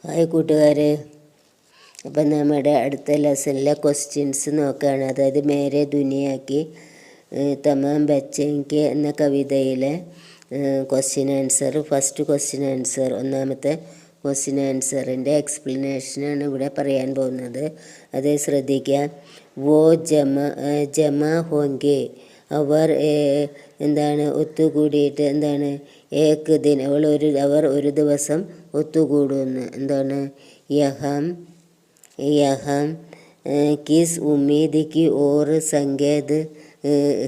Hi കൂട്ടുകാരെ, അപ്പം നമ്മുടെ അടുത്ത ലെസണിലെ ക്വസ്റ്റ്യൻസ് നോക്കുകയാണ്. അതായത് മേരെ ദുനിയാക്കി തമാം ബച്ചെങ്കെ എന്ന കവിതയിലെ question answer, first question answer, ഒന്നാമത്തെ ക്വസ്റ്റ്യൻ ആൻസറിൻ്റെ എക്സ്പ്ലനേഷനാണ് ഇവിടെ പറയാൻ പോകുന്നത്. അത് ശ്രദ്ധിക്കുക. വോ ജമ ഹോങ്കെ, അവർ എന്താണ് ഒത്തുകൂടിയിട്ട് എന്താണ് ഏക് ദിൻ, അവർ ഒരു ദിവസം ഒത്തുകൂടുന്നു. എന്താണ് യഹം kiss Umeed Ki or Sanket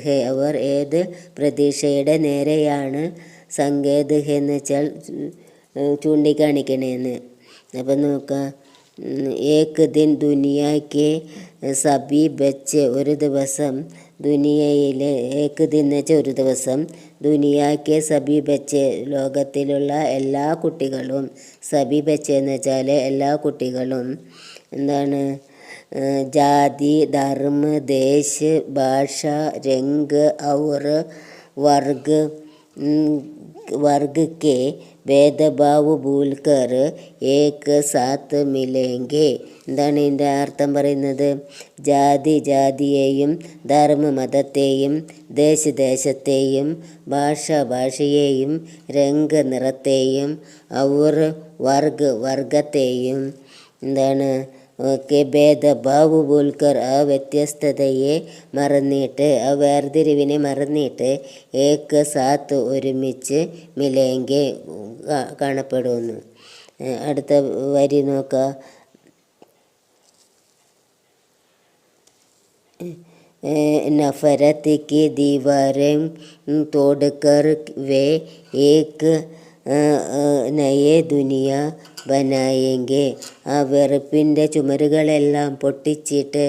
ഹെ, അവർ ഏത് പ്രതീക്ഷയുടെ നേരെയാണ് സങ്കേത് ഹെ എന്ന് വെച്ചാൽ ചൂണ്ടിക്കാണിക്കണേന്ന്. അപ്പം നോക്കാം. ഏക് ദിൻ ദുനിയാക്ക് സബി ബച്ച്, ഒരു ദിവസം ദുനിയയിലെ, ഏക് ദിൻ എന്ന് വെച്ചാൽ ഒരു ദിവസം, ദുനിയാക്ക് സബി ബച്ച് ലോകത്തിലുള്ള എല്ലാ കുട്ടികളും, സബി ബച്ച് എന്ന് വെച്ചാൽ എല്ലാ കുട്ടികളും എന്താണ് ജാതി, ധർമ്മ, ദേശ്, ഭാഷ, രംഗ് ഔർ വർഗ് കെ ഭേദഭാവ് ഭൂൽക്കർ ഏക് സാത്ത് മിലേങ്കെ. എന്താണ് ഇതിൻ്റെ അർത്ഥം പറയുന്നത്? ജാതിയെയും ധർമ്മ-മതത്തെയും ദേശത്തെയും ഭാഷയെയും രംഗ് നിറത്തെയും ഔർ വർഗത്തെയും എന്താണ് ഒക്കെ ഭേദഭാവ് ഭൂൽക്കർ, ആ വ്യത്യസ്തതയെ മറന്നിട്ട്, ആ വേർതിരിവിനെ മറന്നിട്ട് ഏക് സാത്ത് ഒരുമിച്ച് മിലേങ്കെ കാണപ്പെടുന്നു. അടുത്ത വരി നോക്കുക. നഫരത്ത് की दीवारें तोड़कर वे एक നയേ ദുനിയ ബനായെങ്കെ, ആ വെറുപ്പിൻ്റെ ചുമരുകളെല്ലാം പൊട്ടിച്ചിട്ട്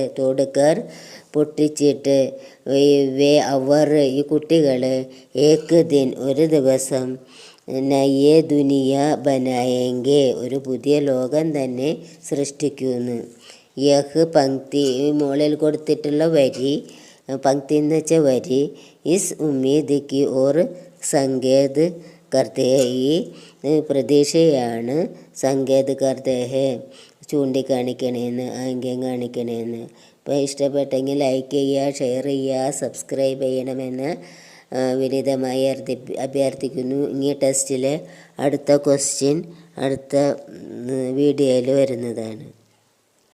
അവർ, ഈ കുട്ടികൾ, ഏക് ദിൻ ഒരു ദിവസം, നയേ ദുനിയ ബനായെങ്കെ ഒരു പുതിയ ലോകം തന്നെ സൃഷ്ടിക്കുന്നു. യഹ് പങ്ക്തി, മുകളിൽ കൊടുത്തിട്ടുള്ള വരി, പങ്ക്തി എന്ന് വെച്ച വരി, is Umeed Ki or Sanket കർത്തേ, ഈ പ്രതീക്ഷയാണ് സങ്കേത് കർത്തേ ചൂണ്ടിക്കാണിക്കണേന്ന്, ആംഗ്യം കാണിക്കണേന്ന്. അപ്പോൾ ഇഷ്ടപ്പെട്ടെങ്കിൽ ലൈക്ക് ചെയ്യുക, ഷെയർ ചെയ്യുക, സബ്സ്ക്രൈബ് ചെയ്യണമെന്ന് വിനീതമായി അഭ്യർത്ഥിക്കുന്നു. ഈ ടെസ്റ്റിലെ അടുത്ത ക്വസ്റ്റ്യൻ അടുത്ത വീഡിയോയിൽ വരുന്നതാണ്.